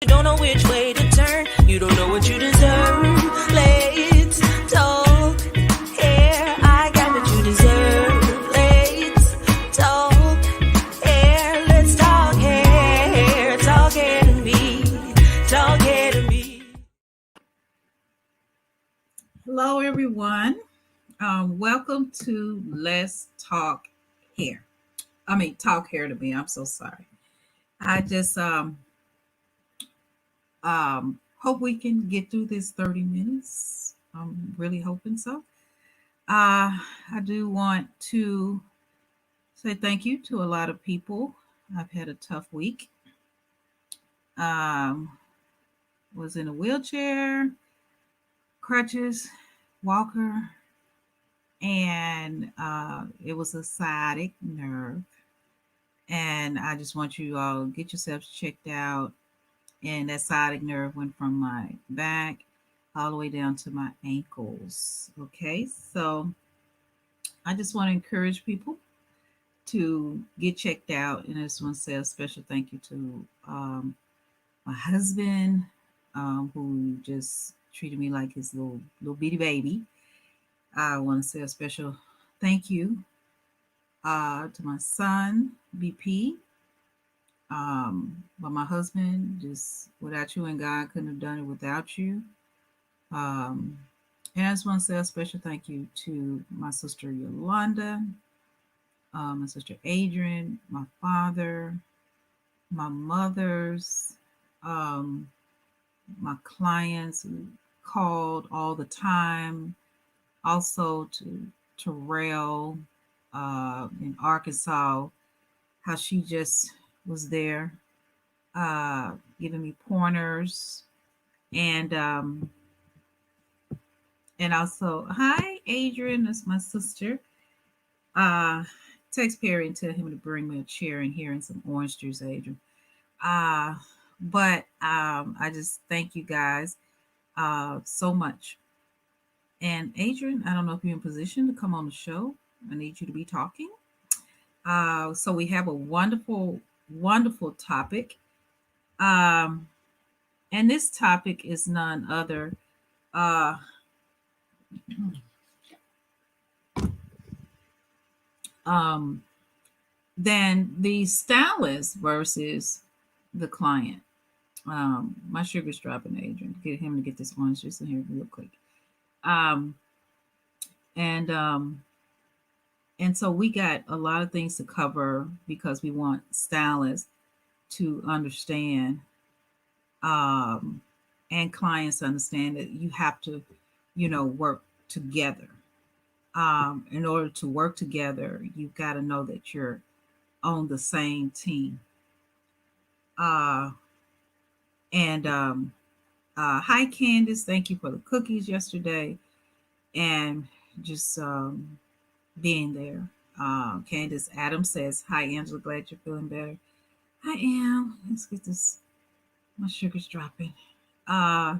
You don't know which way to turn. You don't know what you deserve. Let's talk hair. I got what you deserve. Let's talk hair. Let's talk hair. Talk hair to me. Talk hair to me. Hello, everyone. Welcome to Let's Talk Hair. Talk Hair to me. I'm so sorry. I just hope we can get through this 30 minutes. I'm really hoping so. I do want to say thank you to a lot of people. I've had a tough week. Um, was in a wheelchair, crutches, walker, and it was a sciatic nerve. And I just want you all to get yourselves checked out. And that sciatic nerve went from my back all the way down to my ankles. Okay, so I just want to encourage people to get checked out. And I just want to say a special thank you to my husband, who just treated me like his little bitty baby. I want to say a special thank you to my son, BP. But my husband, just without you and God, couldn't have done it without you. Um, and I just want to say a special thank you to my sister Yolanda, my sister Adrian, my father, my mothers, um, my clients who called all the time, also to Terrell in Arkansas, how she just was there giving me pointers and also hi Adrian, that's my sister. uh Text Perry and tell him to bring me a chair in here and some orange juice, Adrian. But I just thank you guys so much. And Adrian, I don't know if you're in position to come on the show. I need you to be talking. So we have a wonderful topic. um and this topic is none other uh um, than the stylist versus the client. My sugar's dropping, Adrian. Get him to get this orange juice in here real quick. Um, and um, and so we got a lot of things to cover because we want stylists to understand and clients to understand that you have to, work together. In order to work together, you've got to know that you're on the same team. Uh, and Hi, Candace. Thank you for the cookies yesterday and just being there. Candace Adams says, "Hi, Angela. Glad you're feeling better." I am. Let's get this. My sugar's dropping. Uh,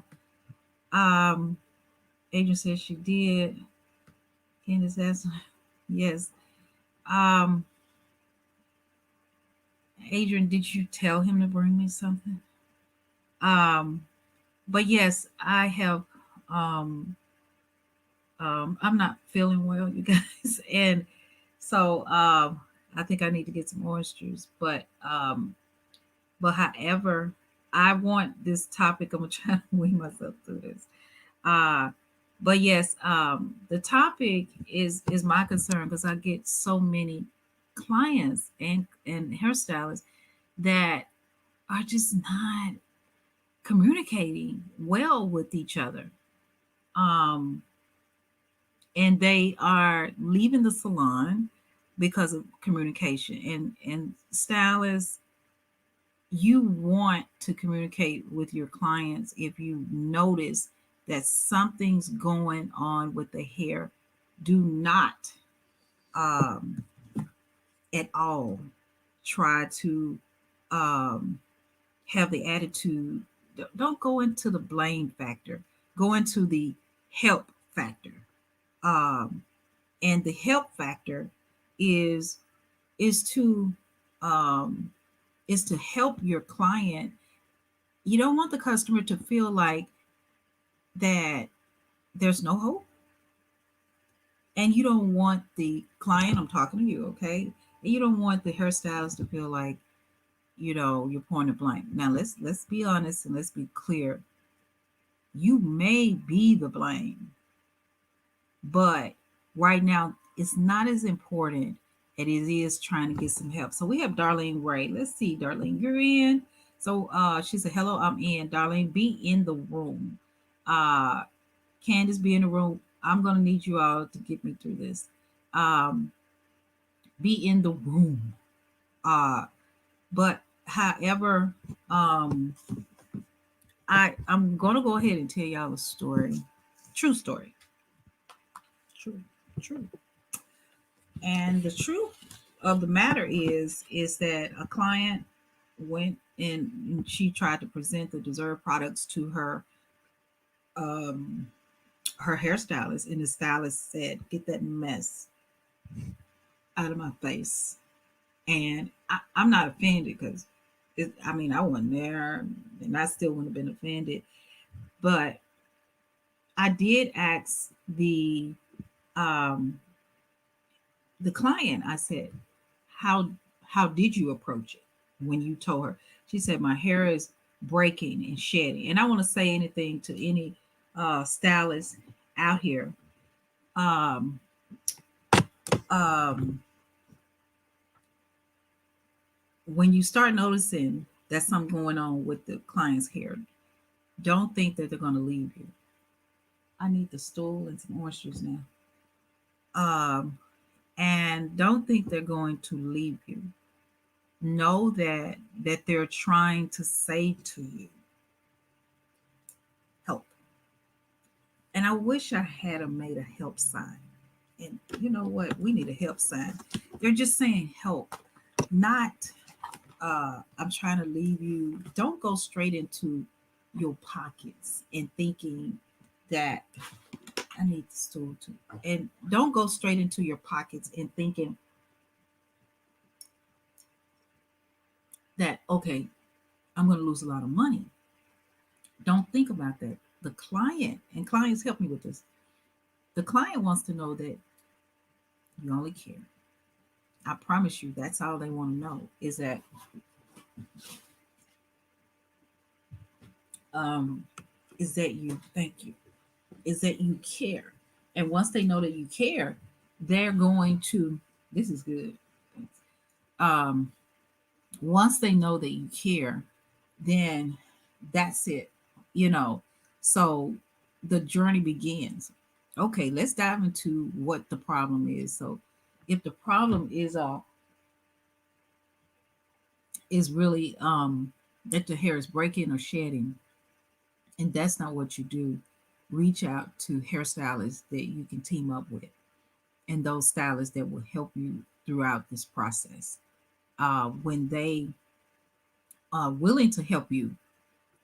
um, Adrian says she did. Candace says, yes. Um, Adrian, did you tell him to bring me something? Um, but yes, I have. Um, I'm not feeling well, you guys, and so I think I need to get some orange juice. But however, I want this topic. I'm gonna try to wean myself through this. Uh, but yes, the topic is my concern because I get so many clients and hairstylists that are just not communicating well with each other. Um, and they are leaving the salon because of communication. And stylists, you want to communicate with your clients if you notice that something's going on with the hair. Do not um, at all try to um, have the attitude. Don't go into the blame factor. Go into the help factor. Um, and the help factor is is to um, is to help your client You don't want the customer to feel like that there's no hope. And you don't want the client, I'm talking to you, okay? And you don't want the hairstylist to feel like, you're pointing blame. Now let's be honest and let's be clear. You may be the blame, but right now it's not as important as it is trying to get some help. So we have Darlene Ray. Let's see, Darlene, you're in. So she said, hello, I'm in. Darlene, be in the room. Uh Candace, be in the room. I'm gonna need you all to get me through this. Um, be in the room. But however, um, I'm gonna go ahead and tell y'all a story, true story, true, true. And the truth of the matter is that a client went in and she tried to present the Deserve products to um her hairstylist, and the stylist said, "Get that mess out of my face." And I'm not offended because, I mean, I wasn't there, and I still wouldn't have been offended. But I did ask um, the client. I said, "How how did you approach it when you told her?" She said, "My hair is breaking and shedding." And I want to say anything to any stylists out here. Um, um, when you start noticing that something going on with the client's hair, don't think that they're going to leave you. I need the stool and some orange juice now. Um, and don't think they're going to leave you. Know that they're trying to say to you, help. And I wish I had a made a help sign. And you know what? We need a help sign. They're just saying help, not I'm trying to leave you. Don't go straight into your pockets and thinking that I need the stool too. And don't go straight into your pockets and thinking that, okay, I'm going to lose a lot of money. Don't think about that. The client, and clients help me with this, the client wants to know that you only care. I promise you, that's all they want to know um, is that you, thank you, is that you care. And once they know that you care, they're going to, this is good. Um, Once they know that you care, then that's it, you know. So the journey begins. Okay, let's dive into what the problem is. So if the problem is really that the hair is breaking or shedding, and that's not what you do, reach out to hairstylists that you can team up with, and those stylists that will help you throughout this process. When they are willing to help you,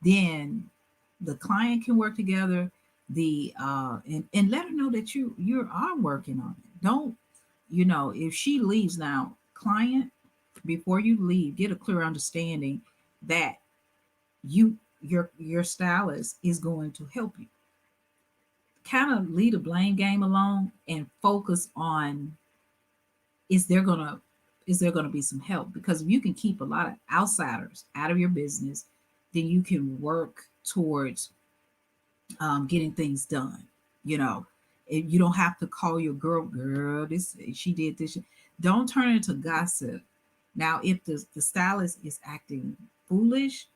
then the client can work together. And let her know that you are working on it. Don't, if she leaves now, client, before you leave, get a clear understanding that your stylist is going to help you. Kind of leave the blame game alone and focus on, is there gonna is there gonna be some help? Because if you can keep a lot of outsiders out of your business, then you can work towards getting things done. You know, you don't have to call your girl. This she did this. Don't turn it into gossip. Now, if the stylist is acting foolish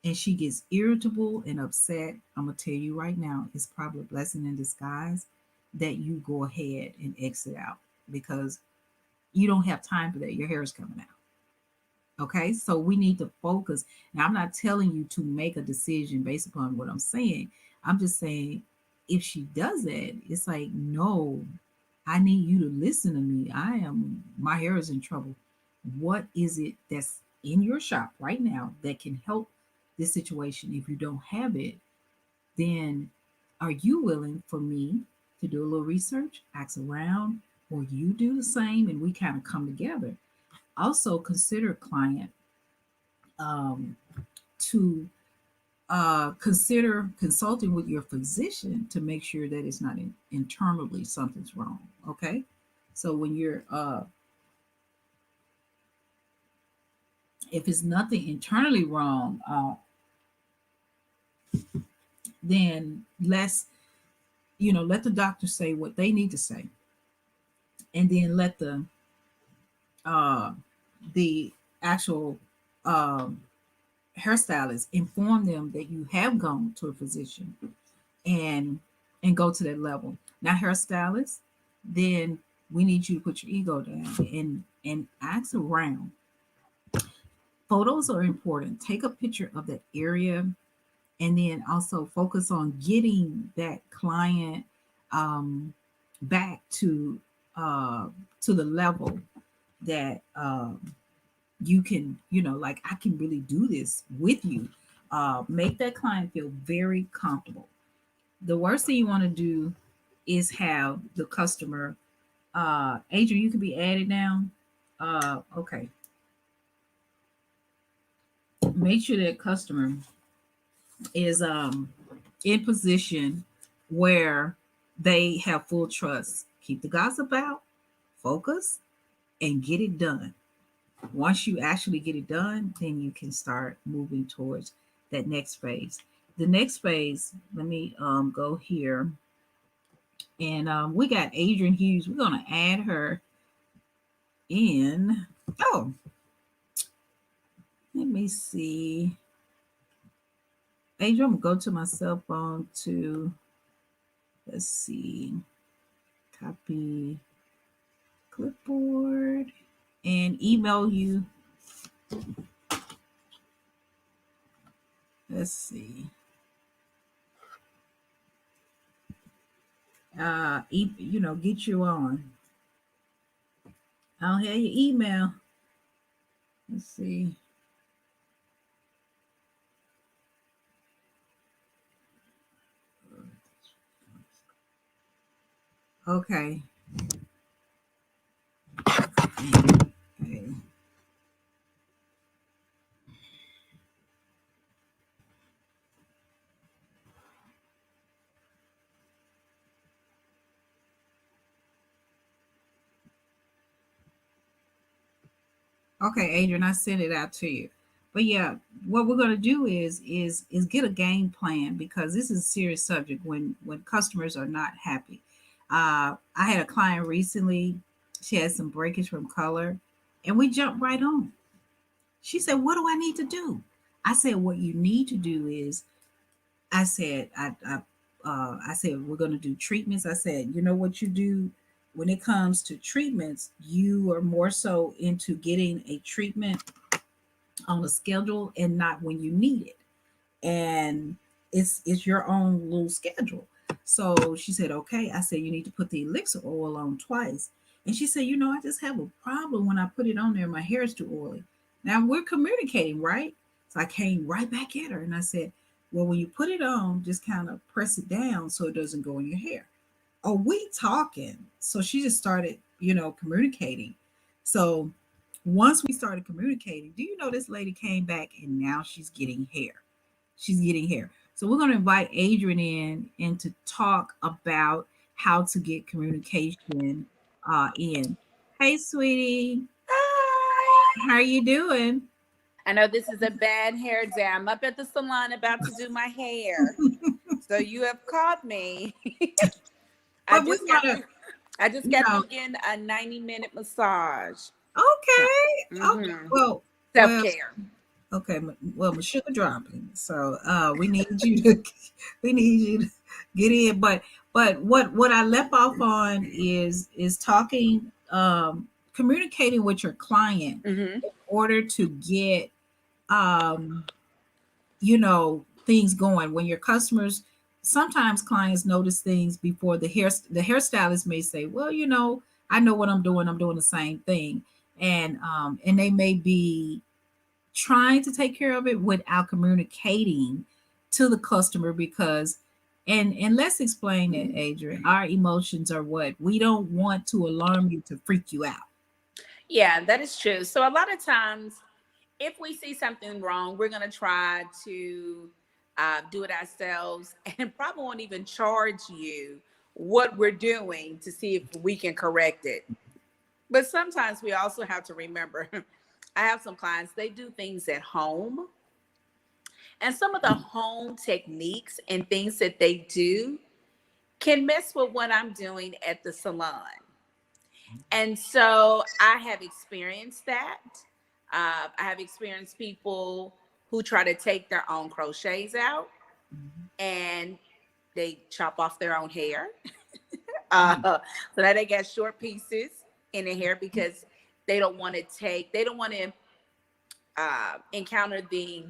and she gets irritable and upset, I'm gonna tell you right now, it's probably a blessing in disguise that you go ahead and exit out, because you don't have time for that. Your hair is coming out. Okay, so we need to focus. Now, I'm not telling you to make a decision based upon what I'm saying. I'm just saying, if she does it, it's like, no, I need you to listen to me. My hair is in trouble. What is it that's in your shop right now that can help this situation? If you don't have it, then are you willing for me to do a little research, ask around, or you do the same and we kind of come together? Also consider client um, to consider consulting with your physician to make sure that it's not internally something's wrong. Okay, so when you're if it's nothing internally wrong, then let's let the doctor say what they need to say, and then let uh, the actual um, hairstylist inform them that you have gone to a physician and go to that level. Now, hairstylist, then we need you to put your ego down and ask around. Photos are important. Take a picture of that area, and then also focus on getting that client um, back uh, to the level that you can, like, I can really do this with you. Make that client feel very comfortable. The worst thing you want to do is have the customer, Adrian, you can be added now. Okay. Make sure that customer is in position where they have full trust. Keep the gossip out, focus, and get it done. Once you actually get it done, then you can start moving towards that next phase. The next phase, let me go here. And we got Adrian Hughes. We're going to add her in. Oh, let me see. Adrian, I'm going to go to my cell phone to, let's see, copy clipboard and email you. Let's see. Get you on. I don't have your email. Let's see. Okay. Okay. Okay, Adrian, I sent it out to you. But yeah, what we're gonna do is get a game plan, because this is a serious subject when customers are not happy. I had a client recently. She had some breakage from color, and we jumped right on. She said, "What do I need to do?" I said, "What you need to do is," I said, I said, "We're going to do treatments." I said, "You know what you do when it comes to treatments, you are more so into getting a treatment on a schedule and not when you need it. And it's your own little schedule." So she said, "Okay." I said, "You need to put the elixir oil on twice." And she said, "I just have a problem when I put it on there. My hair is too oily." Now we're communicating, right? So I came right back at her and I said, "Well, when you put it on, just kind of press it down so it doesn't go in your hair." Oh, we talking. So she just started, communicating. So once we started communicating, do you know this lady came back and now she's getting hair? She's getting hair. So we're going to invite Adrian in and to talk about how to get communication in. Hey, sweetie, Hi. how are you doing? I know this is a bad hair day. I'm up at the salon about to do my hair. So you have caught me. I But we just got want to, through I just you got know, through getting a 90-minute massage. So, okay, okay. hmm Well, self-care. okay. Well, my sugar dropping, so we need you to we need you to get in. But what I left off on is talking, communicating with your client Hmm. in order to get um things going when your customers. Sometimes clients notice things before the hairstylist may say, "Well, I know what I'm doing. I'm doing the same thing," and they may be trying to take care of it without communicating to the customer, because and let's explain it, Adrian. Our emotions are what we don't want to alarm you, to freak you out. Yeah, that is true. So a lot of times if we see something wrong, we're going to try to do it ourselves, and probably won't even charge you what we're doing to see if we can correct it. But sometimes we also have to remember, I have some clients, they do things at home, and some of the home techniques and things that they do can mess with what I'm doing at the salon. And so I have experienced that. I have experienced people who try to take their own crochets out and they chop off their own hair. So now they got short pieces in the hair because they don't want to encounter the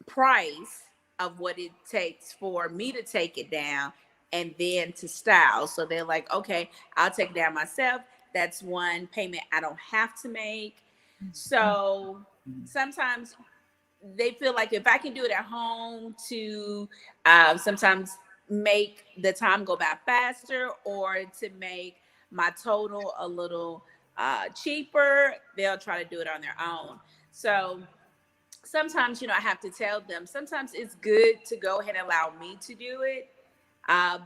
price of what it takes for me to take it down and then to style. So they're like, okay, I'll take it down myself. That's one payment I don't have to make. So sometimes they feel like if I can do it at home to sometimes make the time go by faster or to make my total a little cheaper, they'll try to do it on their own. So sometimes, I have to tell them, sometimes it's good to go ahead and allow me to do it.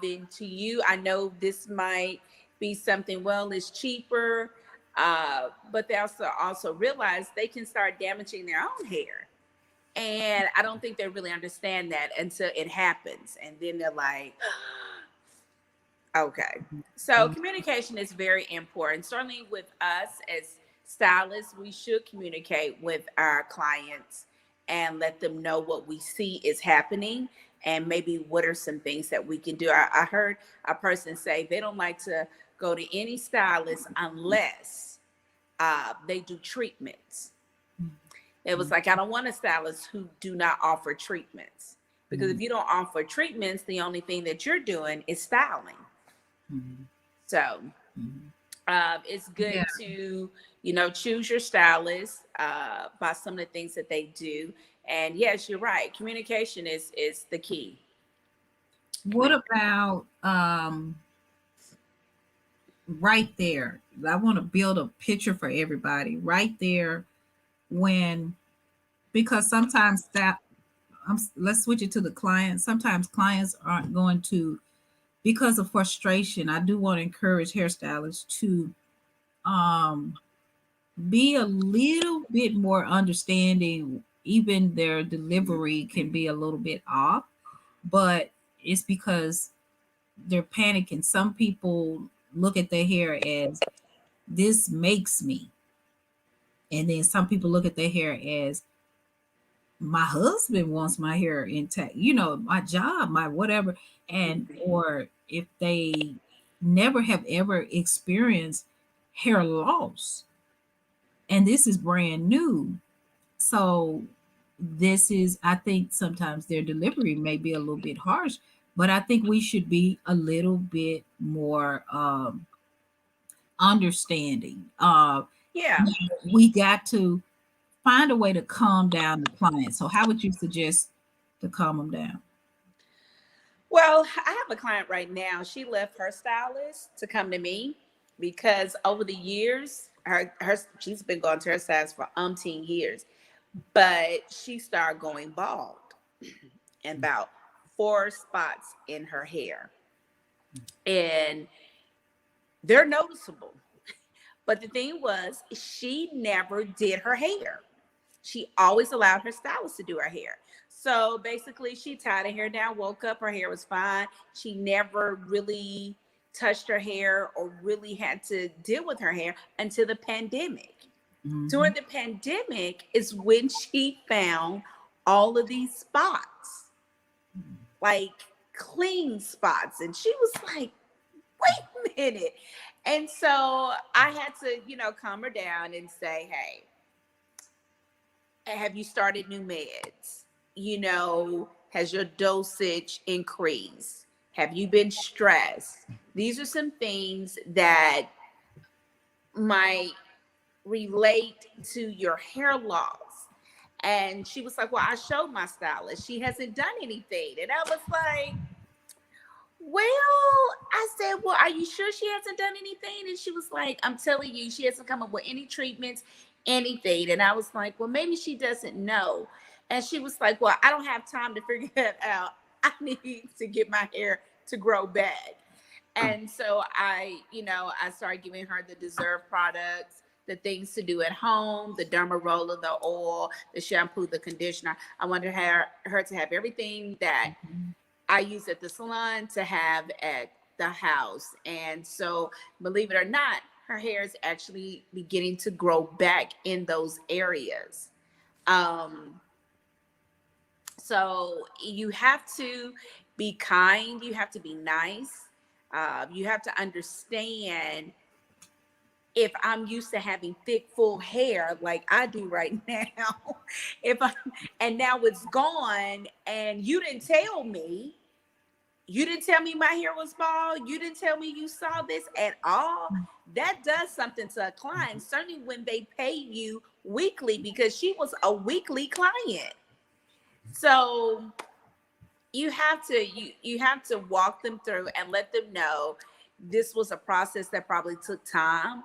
Then to you, I know this might be something, well, it's cheaper, but they also realize they can start damaging their own hair. And I don't think they really understand that until it happens. And then they're like, okay. So communication is very important. Certainly with us as stylists, we should communicate with our clients and let them know what we see is happening and maybe what are some things that we can do. I heard a person say they don't like to go to any stylist unless they do treatments. It was like, I don't want a stylist who do not offer treatments, because if you don't offer treatments, the only thing that you're doing is styling. So it's good to, choose your stylist by some of the things that they do. And yes, you're right. Communication is the key. What about right there? I want to build a picture for everybody right there because sometimes let's switch it to the client. Sometimes clients aren't going to, because of frustration. I do want to encourage hairstylists to be a little bit more understanding. Even their delivery can be a little bit off, but it's because they're panicking. Some people look at their hair as, this makes me. And then some people look at their hair as, my husband wants my hair intact, my job, my whatever. And or if they never have ever experienced hair loss, and this is brand new. So I think sometimes their delivery may be a little bit harsh, but I think we should be a little bit more understanding. Yeah. We got to find a way to calm down the client. So how would you suggest to calm them down? Well, I have a client right now. She left her stylist to come to me because over the years, she's been going to her stylist for umpteen years, but she started going bald and about 4 spots in her hair. And they're noticeable. But the thing was, she never did her hair. She always allowed her stylist to do her hair. So basically, she tied her hair down, woke up, her hair was fine. She never really touched her hair or really had to deal with her hair until the pandemic. During the pandemic is when she found all of these spots, like clean spots. And she was like, wait a minute. And so I had to, calm her down and say, hey, have you started new meds? Has your dosage increased? Have you been stressed? These are some things that might relate to your hair loss. And she was like, well, I showed my stylist. She hasn't done anything. And I was like, well, I said, well, are you sure she hasn't done anything? And she was like, I'm telling you, she hasn't come up with any treatments, anything. And I was like, well, maybe she doesn't know. And she was like, well, I don't have time to figure that out. I need to get my hair to grow back. And so I started giving her the Deserve products, the things to do at home, the derma roller, the oil, the shampoo, the conditioner. I wanted her to have everything that I use at the salon to have at the house. And so, believe it or not, her hair is actually beginning to grow back in those areas. Um, so you have to be kind, you have to be nice, you have to understand if I'm used to having thick, full hair like I do right now, if I and now it's gone, and you didn't tell me my hair was bald, you didn't tell me you saw this at all. That does something to a client, certainly when they pay you weekly, because she was a weekly client. So you have to walk them through and let them know this was a process that probably took time,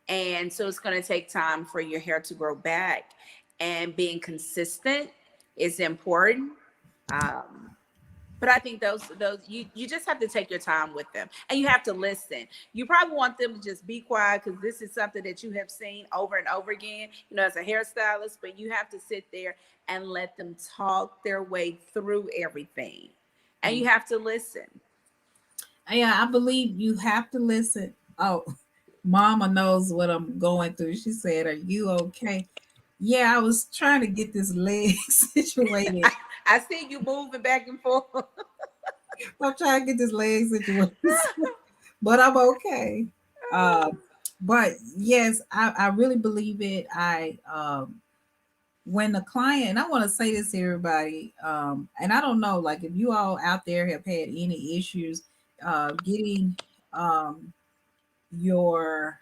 and so it's going to take time for your hair to grow back, and being consistent is important. But I think those you just have to take your time with them, and you have to listen. You probably want them to just be quiet because this is something that you have seen over and over again, as a hairstylist, but you have to sit there and let them talk their way through everything. And you have to listen. Yeah, I believe you have to listen. Oh, Mama knows what I'm going through. She said, "Are you okay?" Yeah, I was trying to get this leg situated. I see you moving back and forth. I'm trying to get this leg situated, but I'm okay. Uh, but yes, I really believe it. When the client, and I want to say this to everybody, and I don't know, like if you all out there have had any issues getting um, your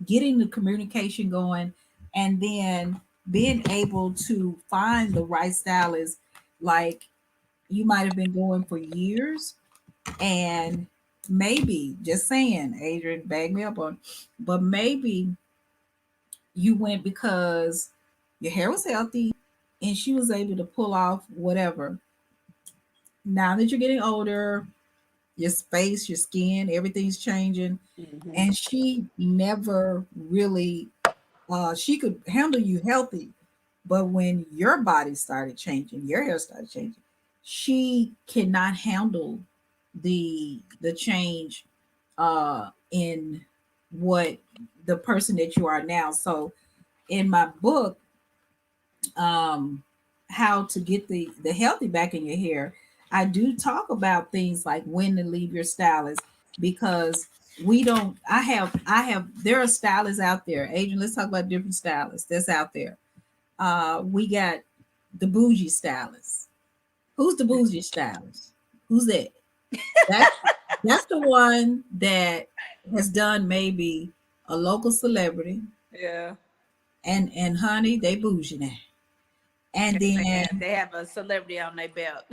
getting the communication going, and then being able to find the right stylist, like you might have been going for years, and maybe just saying, Adrian, bag me up on, but maybe you went because your hair was healthy and she was able to pull off whatever. Now that you're getting older, your space, your skin, everything's changing, Mhm. and she never really she could handle you healthy, but when your body started changing, your hair started changing, she cannot handle the change in what the person that you are now. So in my book, um how to get the healthy back in your hair, I do talk about things like when to leave your stylist, because we don't I have there are stylists out there. Adrian, let's talk about different stylists that's out there. We got the bougie stylist. Who's the bougie stylist? Who's that? That's that's the one that has done maybe a local celebrity, Yeah. and honey, they bougie now. And then They have a celebrity on their belt.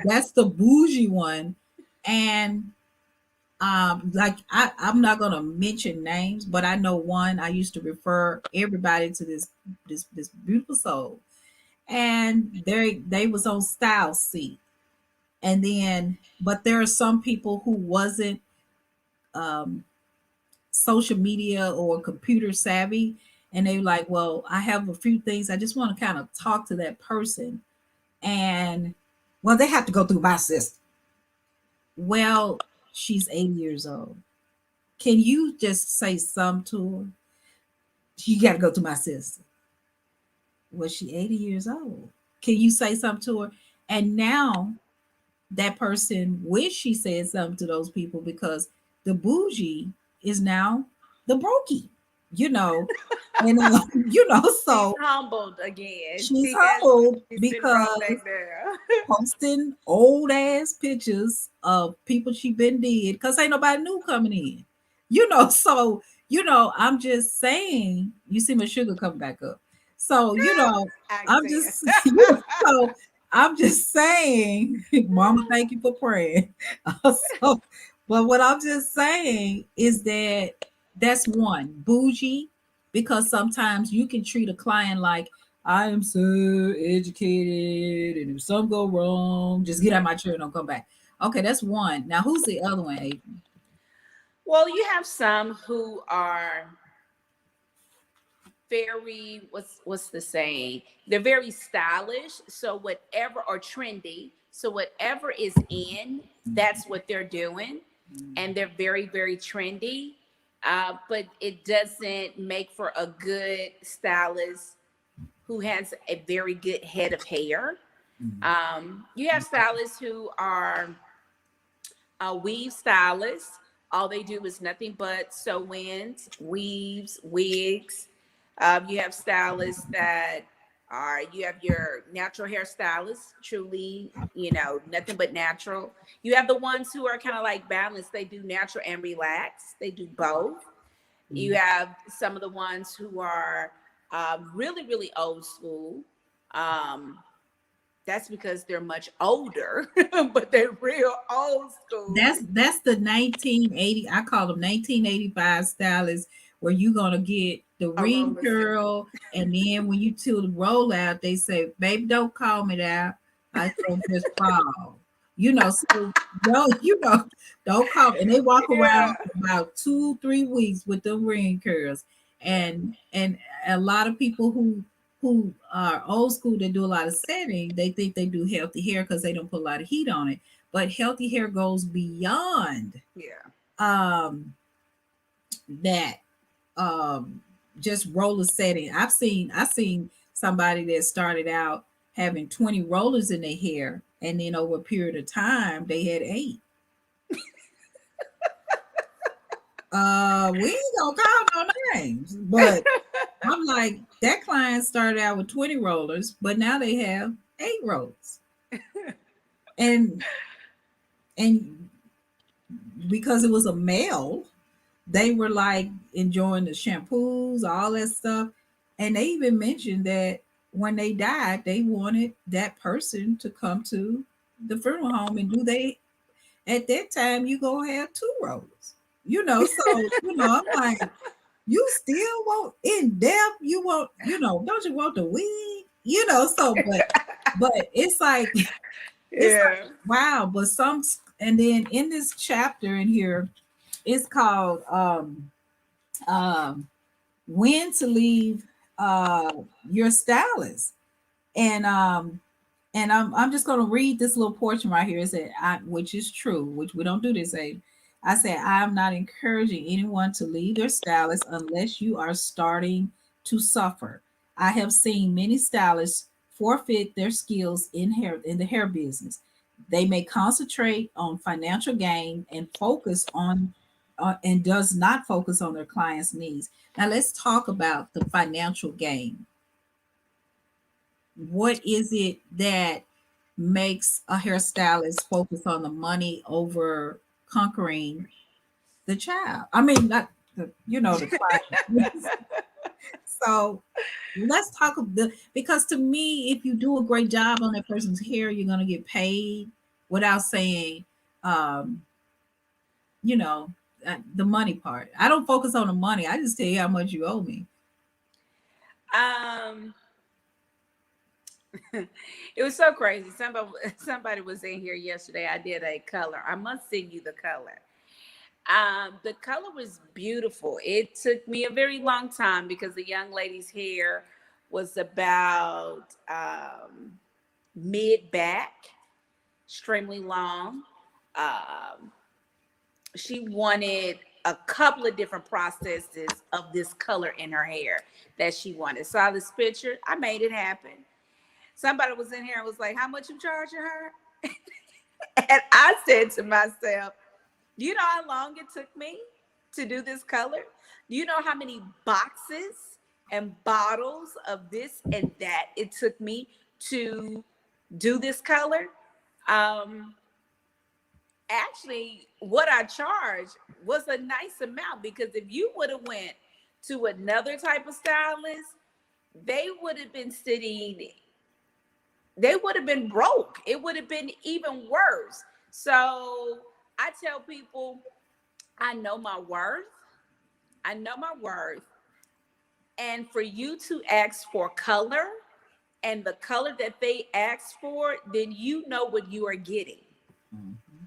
that's the bougie one. And like I'm not gonna mention names, but I know one. I used to refer everybody to this beautiful soul, and they was on Style Seat. And then, but there are some people who wasn't um social media or computer savvy, and they like, well, I have a few things I just want to kind of talk to that person, and well, they have to go through my system. Well, she's 80 years old. Can you just say some to her? You got to go through my system. Was she 80 years old? Can you say something to her? And now that person wish she said something to those people, because the bougie is now the brokey, you know, and She's so humbled again. she's humbled She's been brought because back there. posting old ass pictures of people she been did, because ain't nobody new coming in, so I'm just saying, you see my sugar coming back up, so I'm Accent. just so I'm just saying, Mama, thank you for praying. So, but what I'm just saying is that that's one bougie, because sometimes you can treat a client like, I am so educated, and if something go wrong, just get out my chair and don't come back. Okay, that's one. Now, who's the other one, Adrian? Well, you have some who are very, what's the saying? They're very stylish. So whatever, or trendy. So whatever is in, that's what they're doing, and they're very, very trendy. But it doesn't make for a good stylist who has a very good head of hair. You have stylists who are weave stylists. All they do is nothing but sew-ins, weaves, wigs. You have stylists that are, you have your natural hairstylists, truly, nothing but natural. You have the ones who are kind of like balanced. They do natural and relax. They do both. You have some of the ones who are really, really old school. That's because they're much older, but they're real old school. That's the 1980. I call them 1985 stylists, where you're gonna get the ring curl, and then when you do the rollout, they say, "Baby, don't call me that. I said just fall." So don't call. And they walk around for about 2-3 weeks with the ring curls, and a lot of people who are old school that do a lot of setting, they think they do healthy hair because they don't put a lot of heat on it. But healthy hair goes beyond that just roller setting. I've seen somebody that started out having 20 rollers in their hair, and then over a period of time they had 8. We ain't gonna call no names, but I'm like, that client started out with 20 rollers, but now they have 8 rollers. And because it was a male, they were like enjoying the shampoos, all that stuff. And they even mentioned that when they died, they wanted that person to come to the funeral home and at that time you go have 2 rollers. So I'm like, you still want in depth, you want, don't you want the wig? But it's like wow. But and then in this chapter in here, it's called when to leave your stylist. And I'm just going to read this little portion right here. It said, which is true, which we don't do this. I said, I am not encouraging anyone to leave their stylist unless you are starting to suffer. I have seen many stylists forfeit their skills in the hair business. They may concentrate on financial gain and focus on and does not focus on their clients' needs. Now let's talk about the financial gain. What is it that makes a hairstylist focus on the money over conquering the child? I mean, not the client. So let's talk because to me, if you do a great job on that person's hair, you're going to get paid without saying, the money part. I don't focus on the money. I just tell you how much you owe me. It was so crazy. Somebody was in here yesterday. I did a color. I must send you the color. The color was beautiful. It took me a very long time because the young lady's hair was about mid back, extremely long. She wanted a couple of different processes of this color in her hair that she wanted. Saw this picture. I made it happen. Somebody was in here and was like, how much you charging her? And I said to myself, do you know how long it took me to do this color? Do you know how many boxes and bottles of this and that it took me to do this color? Actually, what I charged was a nice amount, because if you would have went to another type of stylist, they would have been broke. It would have been even worse. So I tell people, I know my worth. I know my worth. And for you to ask for color and the color that they asked for, then you know what you are getting. Mm-hmm.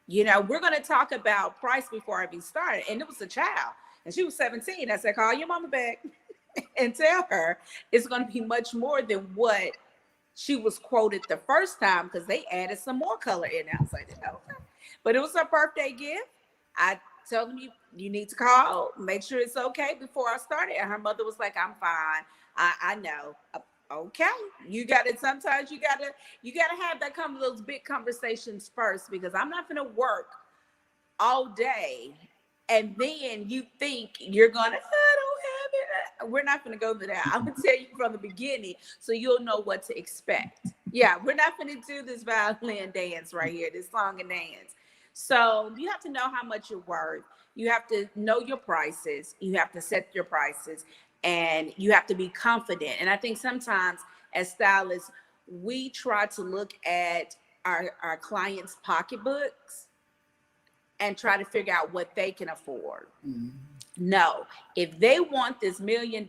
You know, we're going to talk about price before I even started. And it was a child, and she was 17. I said, call your mama back and tell her it's going to be much more than what she was quoted the first time, because they added some more color in. I was like, okay. But it was her birthday gift. I told them, you need to call, make sure it's okay before I started. And her mother was like, I'm fine. I know. Okay. You got it. Sometimes you gotta have that those big conversations first, because I'm not gonna work all day and then you think you're gonna, I don't have it. We're not gonna go to that. I'm gonna tell you from the beginning so you'll know what to expect. Yeah, we're not gonna do this violin dance right here, this song and dance. So you have to know how much you're worth. You have to know your prices. You have to set your prices, and you have to be confident. And I think sometimes as stylists, we try to look at our clients' pocketbooks and try to figure out what they can afford. Mm-hmm. No, if they want this $1 million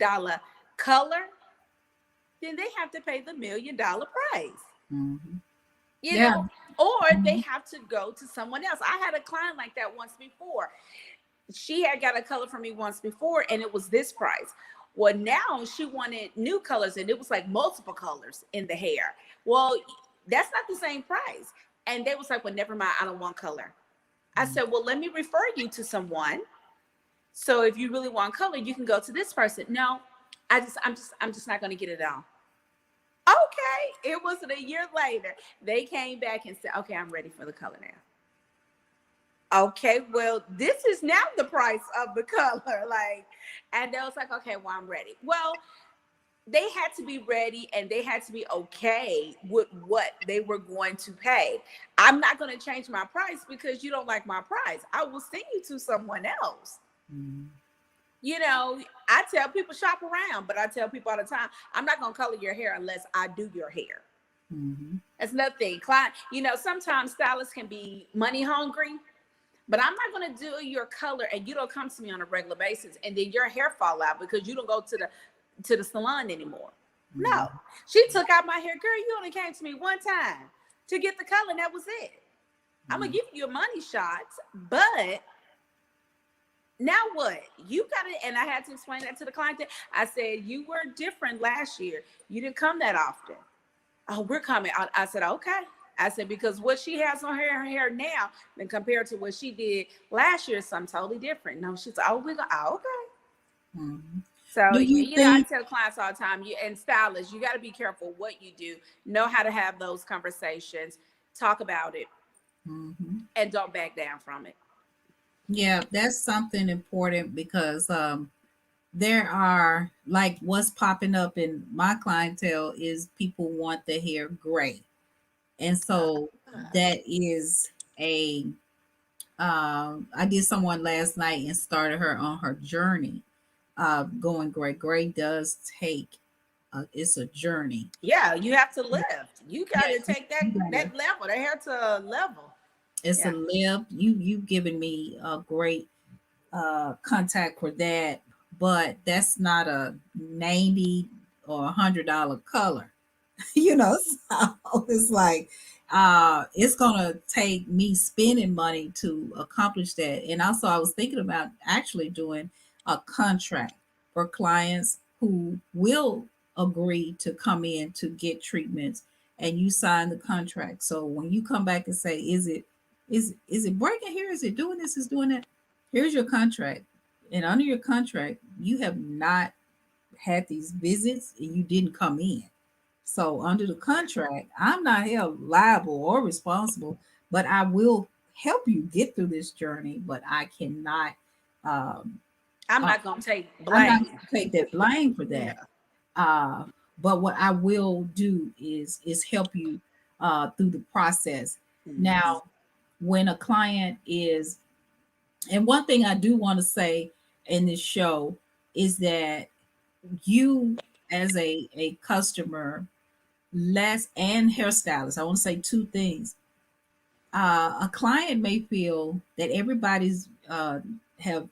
color, then they have to pay the $1 million price. Mm-hmm. You Yeah. know, or they Mm-hmm. have to go to someone else. I had a client like that once before. She had got a color from me once before, and it was this price. Well, now she wanted new colors, and it was like multiple colors in the hair. Well, that's not the same price. And they was like, well, never mind, I don't want color. I said, well, let me refer you to someone. So if you really want color, you can go to this person. No, I'm just not going to get it all. Okay. It wasn't a year later. They came back and said, okay, I'm ready for the color now. Okay, well, this is now the price of the color. Like, and they was like, okay, well, I'm ready. Well, they had to be ready, and they had to be okay with what they were going to pay. I'm not going to change my price because you don't like my price. I will send you to someone else. Mm-hmm. You know, I tell people shop around, but I tell people all the time, I'm not going to color your hair unless I do your hair. Mm-hmm. That's another thing. Client, you know, sometimes stylists can be money hungry, but I'm not going to do your color and you don't come to me on a regular basis, and then your hair fall out because you don't go to the salon anymore. Mm-hmm. No, she took out my hair. Girl, you only came to me one time to get the color, and that was it. Mm-hmm. I'm going to give you a money shot, but now what? You got it. And I had to explain that to the client. I said, you were different last year. You didn't come that often. Oh, we're coming. I said, okay. I said, because what she has on her hair now, then compared to what she did last year, is something totally different. No, she's, oh, we go, oh, okay. Mm-hmm. So, Do you know, I think, tell clients all the time, and stylists, you got to be careful what you do. Know how to have those conversations, talk about it, mm-hmm. and don't back down from it. Yeah, that's something important because there are, like, what's popping up in my clientele is people want the hair gray. And so that is I did someone last night and started her on her journey going gray. Gray does take, it's a journey. Yeah, you have to lift. You got to take that gotta, level, that hair to a level. It's a lift. You've given me a great contact for that, but that's not a 90 or $100 color. You know, so it's like it's gonna take me spending money to accomplish that. And also I was thinking about actually doing a contract for clients who will agree to come in to get treatments, and you sign the contract. So when you come back and say, is it breaking here? Is it doing this? Is doing that? Here's your contract. And under your contract, you have not had these visits and you didn't come in. So under the contract, I'm not held liable or responsible, but I will help you get through this journey. But I cannot. I'm not going to take blame. I'm not going to take that blame for that. Yeah. But what I will do is help you through the process. Mm-hmm. Now, when a client is, and one thing I do want to say in this show is that you, as a customer, and hairstylist, I want to say two things. A client may feel that everybody's have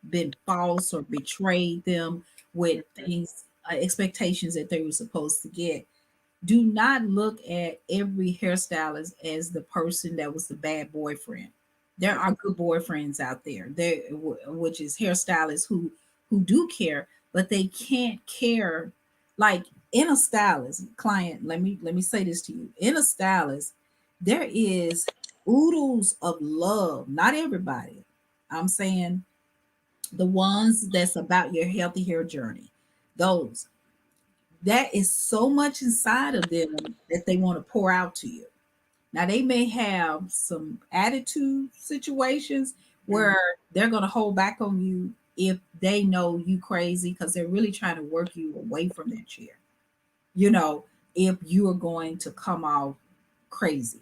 been false or betrayed them with things expectations that they were supposed to get. Do not look at every hairstylist as the person that was the bad boyfriend. There are good boyfriends out there, which is hairstylists who do care, but they can't care like in a stylist client. Let me say this to you. In a stylist, there is oodles of love. Not everybody. I'm saying the ones that's about your healthy hair journey. Those that is so much inside of them that they want to pour out to you. Now they may have some attitude situations where they're going to hold back on you if they know you crazy because they're really trying to work you away from that chair. You know, if you are going to come out crazy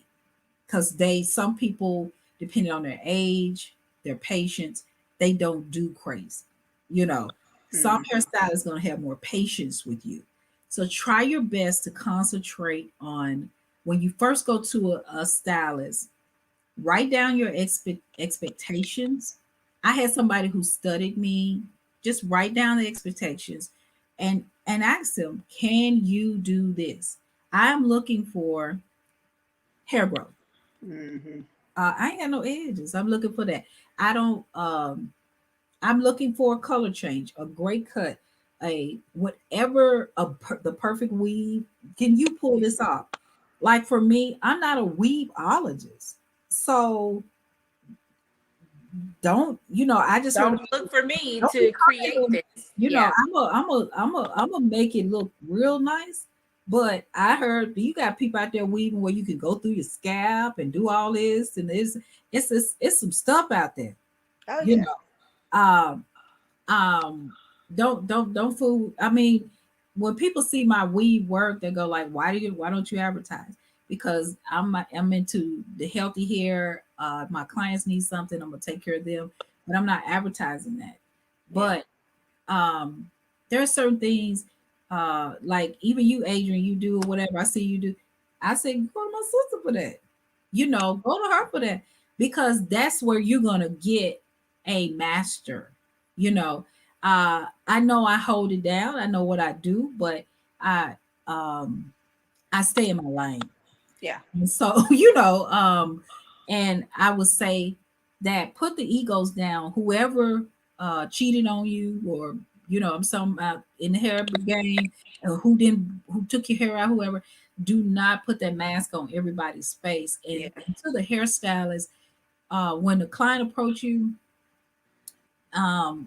because some people, depending on their age, their patience, they don't do crazy. You know, some hairstylists going to have more patience with you. So try your best to concentrate on when you first go to a stylist, write down your expectations. I had somebody who studied me, just write down the expectations and ask them, can you do this? I'm looking for hair growth. Mm-hmm. I ain't got no edges. I'm looking for that. I don't. I'm looking for a color change, a great cut, a whatever, the perfect weave. Can you pull this off? Like for me, I'm not a weaveologist, so don't I just heard Don't look for me don't be to create coming. this. Yeah. I'm a make it look real nice. But I heard you got people out there weaving where you can go through your scalp and do all this, and it's some stuff out there, Oh you yeah. know. Um, don't fool. I mean, when people see my weave work, they go like, why don't you advertise? Because I'm into the healthy hair. My clients need something, I'm gonna take care of them, but I'm not advertising that. Yeah. But there are certain things, like even you, Adrian, you do or whatever I see you do. I say go to my sister for that. Go to her for that because that's where you're gonna get a master. You know, I know I hold it down. I know what I do, but I um I stay in my lane. Yeah. And so, and I would say that put the egos down. Whoever cheated on you, or I'm some in the hair game, who took your hair out, whoever, do not put that mask on everybody's face. Yeah. And to the hairstylist, when the client approach you,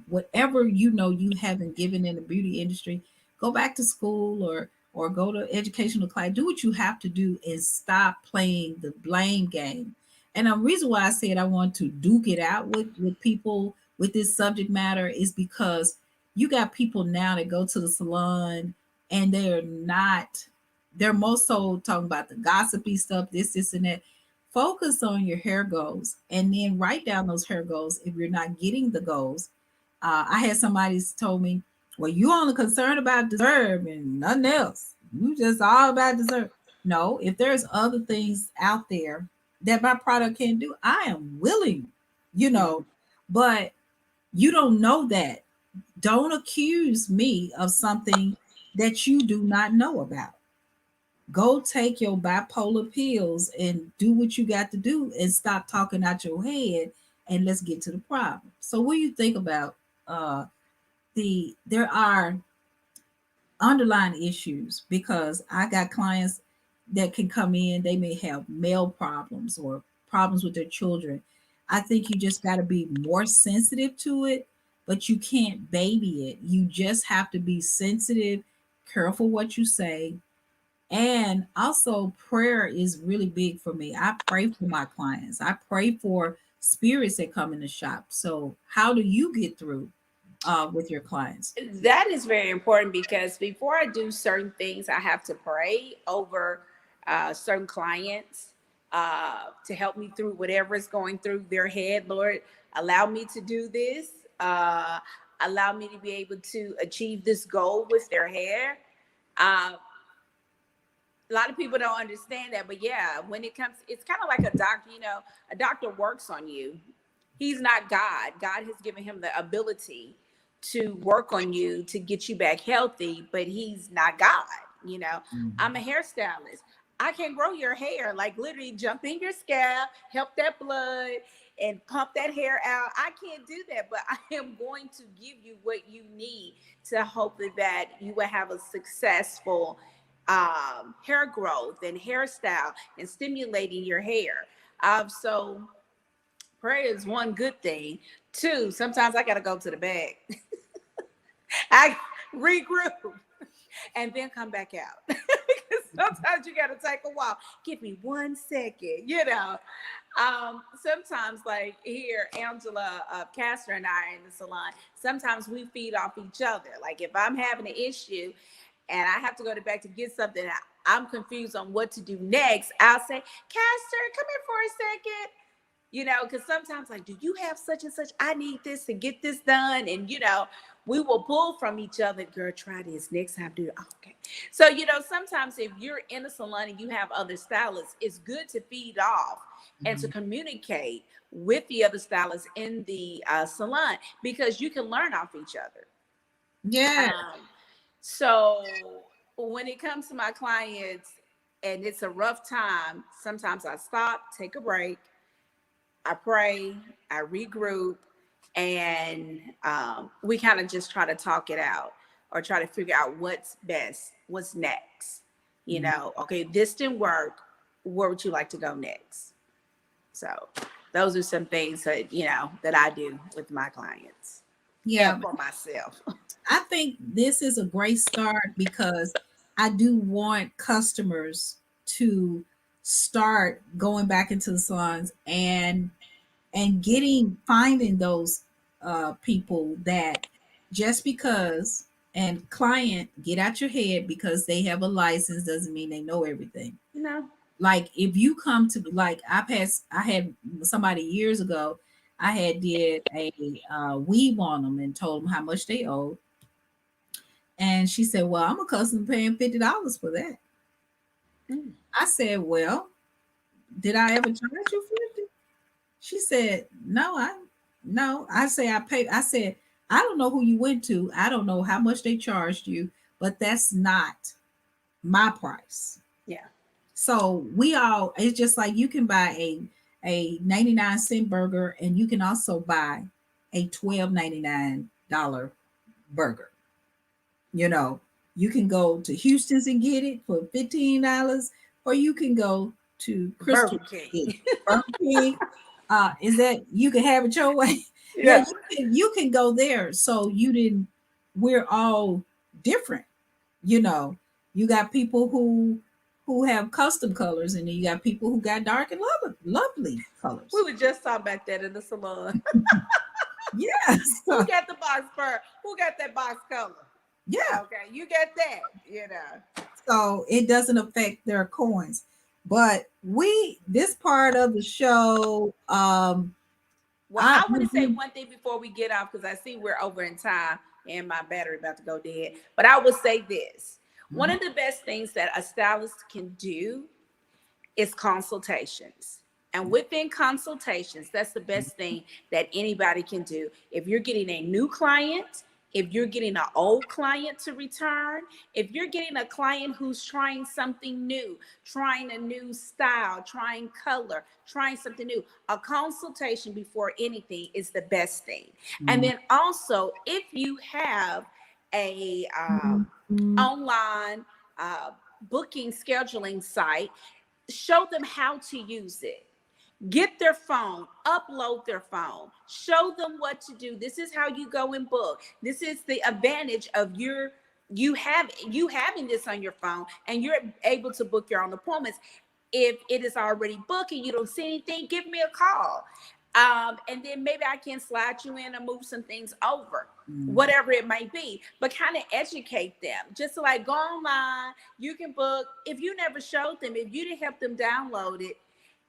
whatever you haven't given in the beauty industry, go back to school or go to educational class. Do what you have to do and stop playing the blame game. And the reason why I said I want to duke it out with people with this subject matter is because you got people now that go to the salon and they're most so talking about the gossipy stuff, this and that. Focus on your hair goals and then write down those hair goals if you're not getting the goals. I had somebody told me, well, you only concerned about dessert and nothing else. You just all about dessert. No, if there's other things out there that my product can do, I am willing, but you don't know that. Don't accuse me of something that you do not know about. Go take your bipolar pills and do what you got to do and stop talking out your head and let's get to the problem. So what do you think about there are underlying issues? Because I got clients that can come in, they may have male problems or problems with their children. I think you just got to be more sensitive to it, but you can't baby it. You just have to be sensitive, careful what you say, and also, prayer is really big for me. I pray for my clients. I pray for spirits that come in the shop. So, how do you get through with your clients? That is very important because before I do certain things, I have to pray over certain clients to help me through whatever is going through their head. Lord, allow me to do this. Allow me to be able to achieve this goal with their hair. A lot of people don't understand that, but yeah, when it comes, it's kind of like a doctor. A doctor works on you. He's not God. God has given him the ability to work on you to get you back healthy, but he's not God. You know, I'm a hairstylist. I can grow your hair, like literally jump in your scalp, help that blood and pump that hair out. I can't do that, but I am going to give you what you need to hope that you will have a successful hair growth and hairstyle and stimulating your hair. So prayer is one good thing. Two, sometimes I got to go to the bag. I regroup and then come back out. Sometimes you got to take a walk. Give me 1 second, you know. Sometimes, like here, Angela Castor and I are in the salon. Sometimes we feed off each other. Like if I'm having an issue and I have to go to back to get something, I'm confused on what to do next. I'll say, Castor, come here for a second. You know, because sometimes like, do you have such and such? I need this to get this done. And, you know, we will pull from each other. Girl, try this next time. Do it. Okay. So, you know, sometimes if you're in a salon and you have other stylists, it's good to feed off and to communicate with the other stylists in the salon because you can learn off each other. Yeah. So when it comes to my clients and it's a rough time, sometimes I stop, take a break. I pray, I regroup, and we kind of just try to talk it out or try to figure out what's best, what's next. You know, okay, this didn't work. Where would you like to go next? So those are some things that, you know, that I do with my clients. Yeah. And for myself. I think this is a great start because I do want customers to start going back into the salons and finding those people that just because and client get out your head because they have a license doesn't mean they know everything. No. Like if you come to like I had somebody years ago, I had did a weave on them and told them how much they owed. And she said, well, I'm accustomed to paying $50 for that. I said, well, did I ever charge you 50? She said, no. I said, I don't know who you went to. I don't know how much they charged you, but that's not my price. Yeah. So it's just like you can buy a 99-cent burger and you can also buy a $12.99 burger. You know, you can go to Houston's and get it for $15, or you can go to Crystal Burger King. Is that you can have it your way? Yeah. You can go there. So we're all different. You know, you got people who have custom colors, and then you got people who got dark and lovely colors. We were just talking about that in the salon. Yes. Who got the box fur? Who got that box color? Yeah. Okay, you get that, you know. So it doesn't affect their coins. But this part of the show, well, I want to say one thing before we get off because I see we're over in time and my battery about to go dead. But I will say this. One of the best things that a stylist can do is consultations. And within consultations, that's the best thing that anybody can do. If you're getting a new client, if you're getting an old client to return, if you're getting a client who's trying something new, trying a new style, trying color, trying something new, a consultation before anything is the best thing. And then also, if you have a online booking scheduling site, show them how to use it. Get their phone, upload their phone, show them what to do. This is how you go and book. This is the advantage of you having this on your phone, and you're able to book your own appointments. If it is already booked and you don't see anything, give me a call. And then maybe I can slide you in and move some things over, whatever it might be, but kind of educate them. Just like go online, you can book. If you never showed them, if you didn't help them download it,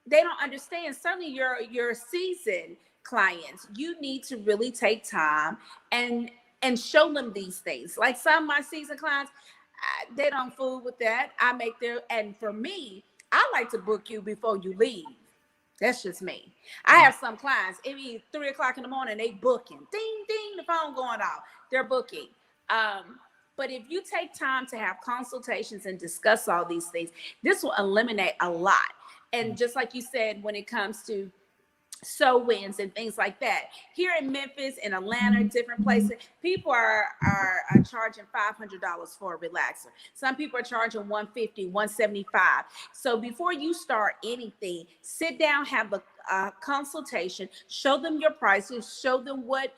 they don't understand. Certainly your seasoned clients, you need to really take time and show them these things. Like some of my seasoned clients, they don't fool with that. And for me, I like to book you before you leave. That's just me. I have some clients, it be 3 o'clock in the morning, they booking. Ding, ding, the phone going off. They're booking. But if you take time to have consultations and discuss all these things, this will eliminate a lot. And just like you said, when it comes to wins and things like that. Here in Memphis and Atlanta, different places, people are charging $500 for a relaxer. Some people are charging 150, 175. So before you start anything, sit down, have a consultation, show them your prices, show them what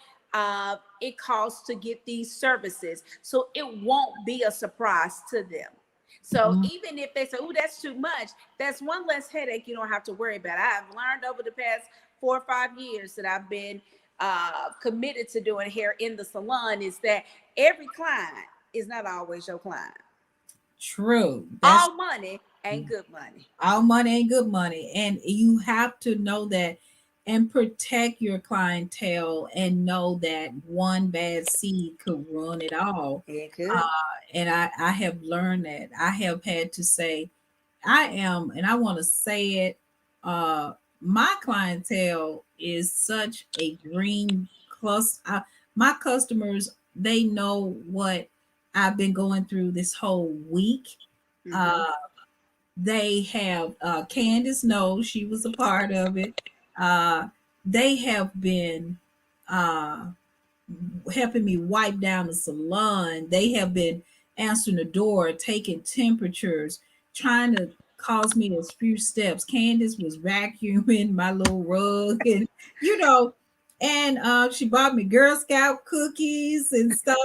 it costs to get these services, so it won't be a surprise to them. So even if they say, "Oh, that's too much," that's one less headache you don't have to worry about. I've learned over the past 4 or 5 years that I've been committed to doing hair in the salon is that every client is not always your client. True. All money ain't good money. All money ain't good money. And you have to know that and protect your clientele and know that one bad seed could ruin it all. It could. And I have learned that. I have had to say, I am, and I want to say it, my clientele is such a green cluster. My customers, they know what I've been going through this whole week. They have Candace knows she was a part of it. They have been uh, helping me wipe down the salon. They have been answering the door, taking temperatures, trying to cause me a few steps. Candace was vacuuming my little rug, and and she bought me Girl Scout cookies and stuff.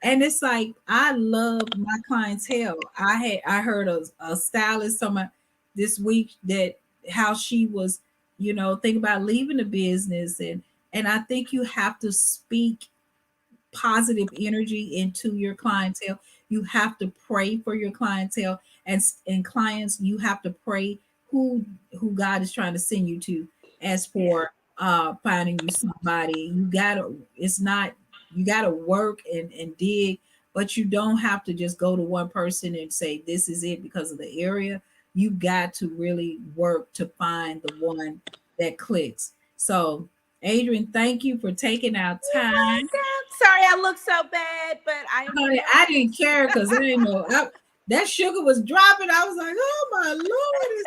And it's like I love my clientele. I heard a stylist talking this week that how she was, think about leaving the business, and I think you have to speak positive energy into your clientele. You have to pray for your clientele, and clients. You have to pray who God is trying to send you to. As for finding you somebody, you gotta work and dig, but you don't have to just go to one person and say this is it because of the area. You got to really work to find the one that clicks. So Adrian, thank you for taking our time. Sorry I look so bad, but Honey, I didn't care because that sugar was dropping. I was like, oh my Lord.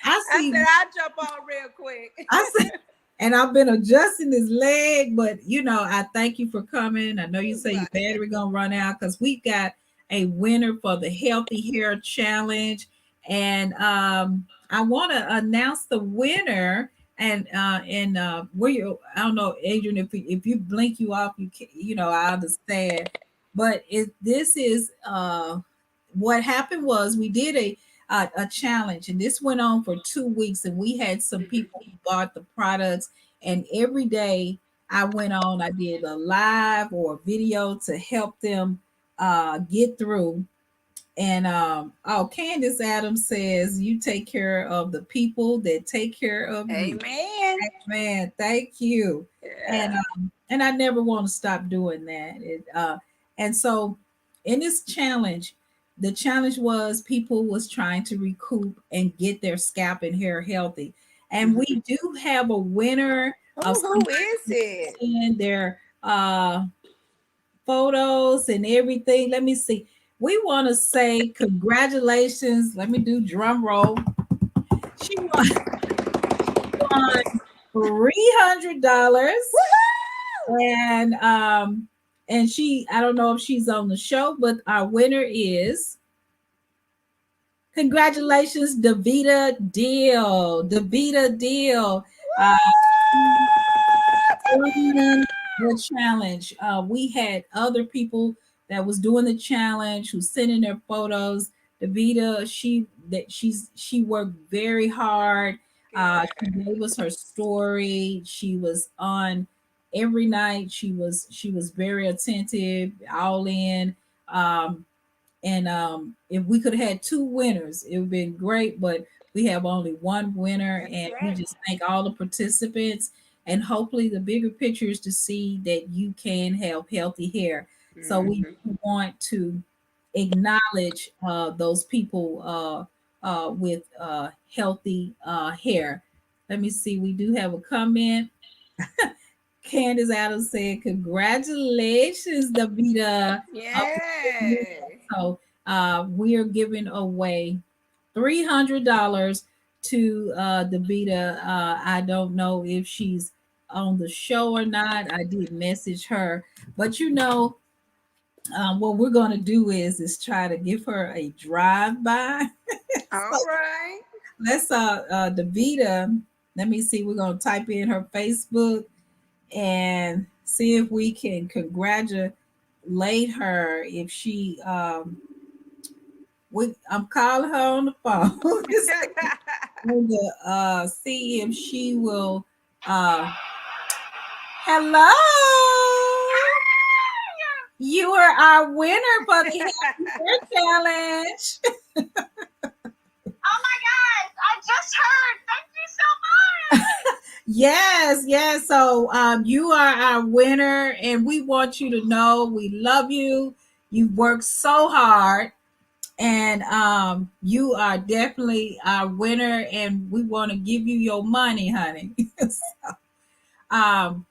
I said I'll jump on real quick. I said, and I've been adjusting his leg, but I thank you for coming. I know you say your battery gonna run out because we've got a winner for the Healthy Hair Challenge. And I want to announce the winner. And where I don't know, Adrian, if you blink you off, you can, I understand. But this is what happened was we did a challenge, and this went on for 2 weeks, and we had some people who bought the products, and every day I went on, I did a live or a video to help them get through. And Candace Adams says you take care of the people that take care of you. Amen. Thank you. Yeah. And I never want to stop doing that. And so in this challenge, the challenge was people was trying to recoup and get their scalp and hair healthy. And we do have a winner. Who is it? And their photos and everything. Let me see. We want to say congratulations. Let me do drum roll. She won $300. And she, I don't know if she's on the show, but our winner is, congratulations, Davita Deal. The challenge. We had other people that was doing the challenge who sent in their photos. Davita, she worked very hard. She gave us her story. She was on every night. She was very attentive, all in. If we could have had 2 winners, it would have been great, but we have only one winner. That's right. We just thank all the participants, and hopefully the bigger picture is to see that you can have healthy hair. So we want to acknowledge those people with healthy hair. Let me see. We do have a comment. Candace Adams said, "Congratulations, Davita." Yay. So we are giving away $300 to Davita. I don't know if she's on the show or not. I did message her, but what we're going to do is try to give her a drive by. All right. Let's Davita. Let me see. We're going to type in her Facebook and see if we can congratulate her if she I'm calling her on the phone to see if she will hello, you are our winner for the Happy Hair Challenge. Oh my gosh, I just heard. Thank you so much. Yes. So you are our winner, and we want you to know we love you. You've worked so hard, and you are definitely our winner, and we want to give you your money, honey. So, um,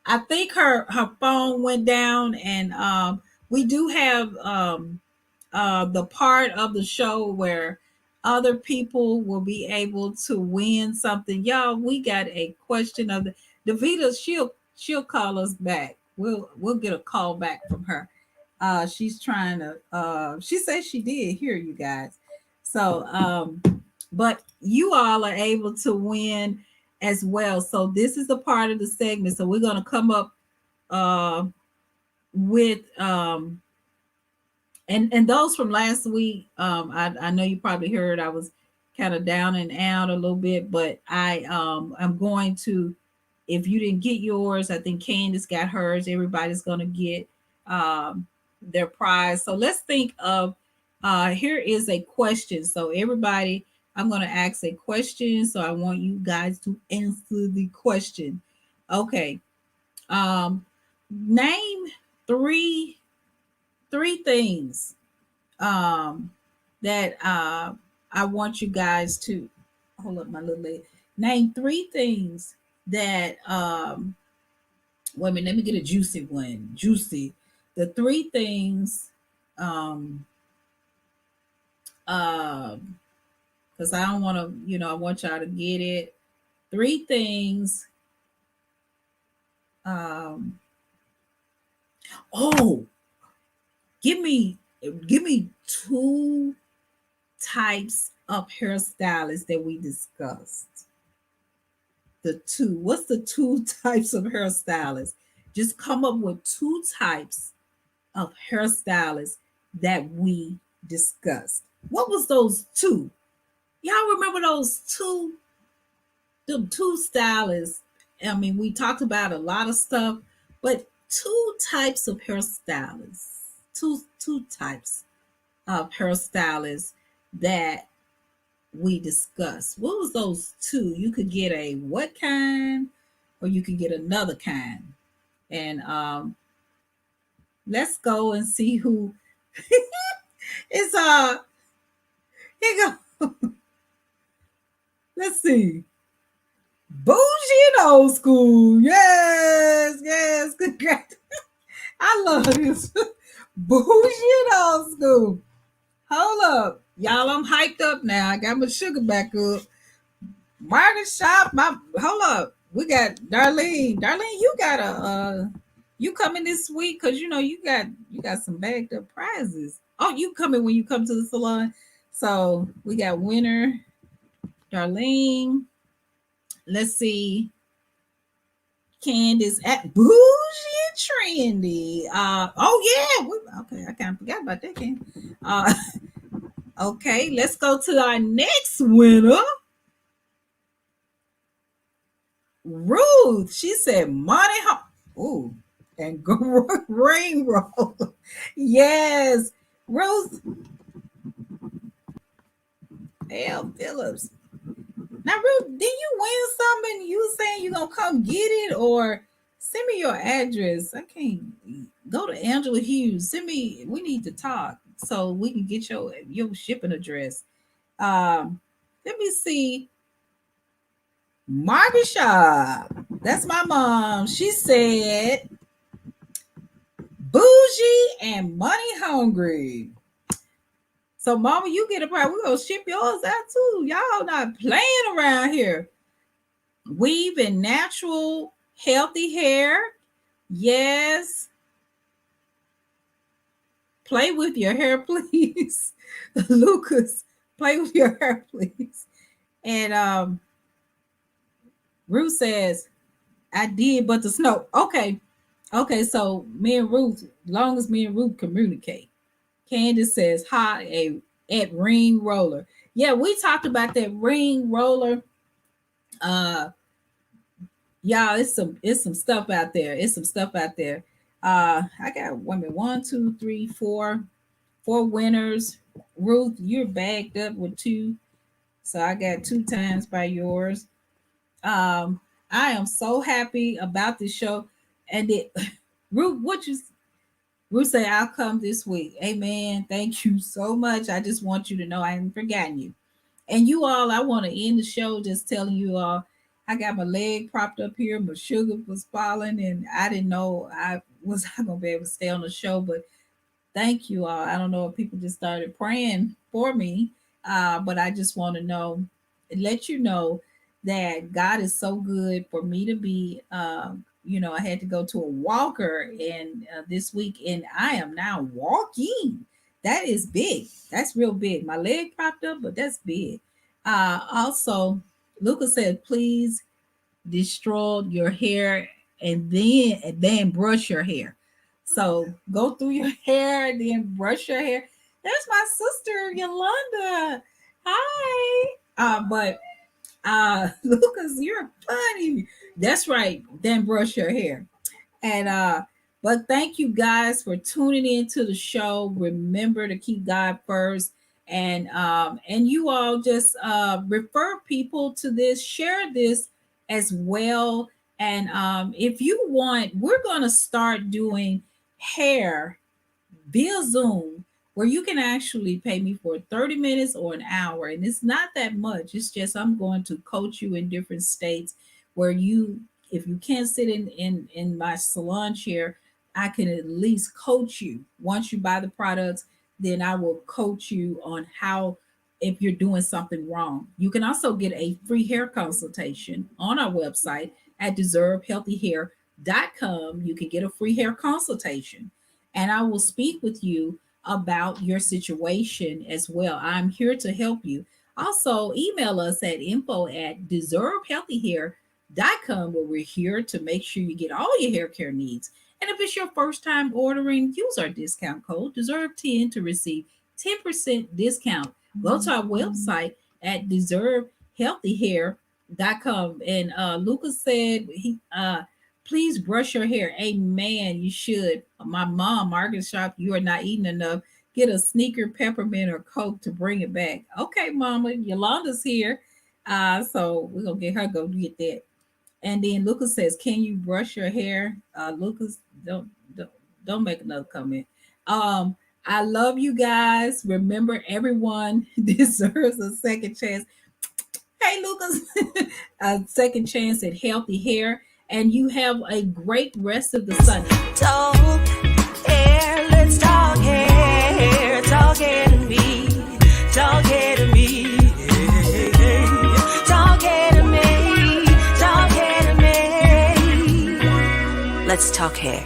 I think her phone went down, and we do have the part of the show where other people will be able to win something. Y'all, we got a question of the Davita. She'll call us back. We'll get a call back from her. She's trying to. She says she did hear you guys. So, but you all are able to win as well. So this is a part of the segment. So we're gonna come up with and those from last week, I know you probably heard I was kind of down and out a little bit, but I'm going to, if you didn't get yours, I think Candace got hers. Everybody's going to get their prize. So let's think of here is a question. So everybody, I'm going to ask a question. So I want you guys to answer the question. Okay. Name three things that I want you guys to hold up my little leg. Name three things that wait a minute, let me get a juicy one. Juicy. The three things because I don't want to, I want y'all to get it. Three things. Oh, give me two types of hairstylists that we discussed. The two. What's the two types of hairstylists? Just come up with two types of hairstylists that we discussed. What was those two? Y'all remember those two? The two stylists. I mean, we talked about a lot of stuff, but two types of hairstylists. Two types of hairstylists that we discussed. What was those two? You could get a what kind, or you could get another kind. And let's go and see who it's here go. Let's see. Bougie and old school. Yes. Congrats. I love this. Bougie and old school. Hold up. Y'all, I'm hyped up now. I got my sugar back up. Market shop. Hold up. We got Darlene. Darlene, you got you coming this week? Cause you got some bagged up prizes. Oh, you coming when you come to the salon. So we got winner Darlene. Let's see. Candace at Bougie and Trendy. Okay, I kind of forgot about that, Candace. Okay, let's go to our next winner. Ruth. She said money. Ooh, and ring roll. Yes, Ruth. L. Phillips. Now, Ruth, did you win something? You saying you gonna come get it, or send me your address? I can't go to Angela Hughes. Send me. We need to talk so we can get your shipping address. Let me see. Market Shop. That's my mom. She said, bougie and money hungry. So, mama, you get a part. We're going to ship yours out too. Y'all not playing around here. Weave and natural, healthy hair. Yes. Play with your hair, please. Lucas, play with your hair, please. And Ruth says, I did, but the snow. Okay. So me and Ruth, long as me and Ruth communicate. Candace says, hi at ring roller. Yeah, we talked about that ring roller. Y'all, it's some stuff out there. I got 1, 2, 3, 4 winners. Ruth, you're bagged up with 2. So I got 2 times by yours. I am so happy about this show. And Ruth say, I'll come this week. Amen. Thank you so much. I just want you to know I haven't forgotten you. And you all, I want to end the show just telling you all, I got my leg propped up here. My sugar was falling, and I didn't know I was not going to be able to stay on the show. But thank you all. I don't know if people just started praying for me, but I just want to let you know that God is so good for me to be, I had to go to a walker and this week, and I am now walking. That is big. That's real big. My leg propped up, but that's big. Also, Lucas said, please destroy your hair and then brush your hair. So go through your hair and then brush your hair. There's my sister, Yolanda. Hi. But Lucas, you're funny. That's right. Then brush your hair. And but thank you guys for tuning into the show. Remember to keep God first. And you all just refer people to this, share this as well. And if you want, we're going to start doing hair via Zoom, where you can actually pay me for 30 minutes or an hour. And it's not that much. It's just I'm going to coach you in different states where if you can't sit in my salon chair, I can at least coach you. Once you buy the products, then I will coach you on how, if you're doing something wrong. You can also get a free hair consultation on our website at deservehealthyhair.com. You can get a free hair consultation, and I will speak with you about your situation as well. I'm here to help you. Also, email us at info@deservehealthyhair.com, where we're here to make sure you get all your hair care needs. And if it's your first time ordering, use our discount code DESERVE10 to receive 10% discount. Go to our website at deservehealthyhair.com. And Lucas said, please brush your hair. Amen. You should. My mom, Market Shop, you are not eating enough. Get a sneaker, peppermint, or Coke to bring it back. Okay, Mama. Yolanda's here. So we're going to get her go get that. And then Lucas says, can you brush your hair? Lucas, don't make another comment. I love you guys. Remember, everyone deserves a second chance. Hey, Lucas, a second chance at healthy hair. And you have a great rest of the Sunday. Talk hair, let's talk hair. Talk hair to me. Talk hair to me. Talk hair to me. Talk hair to me. Let's talk hair.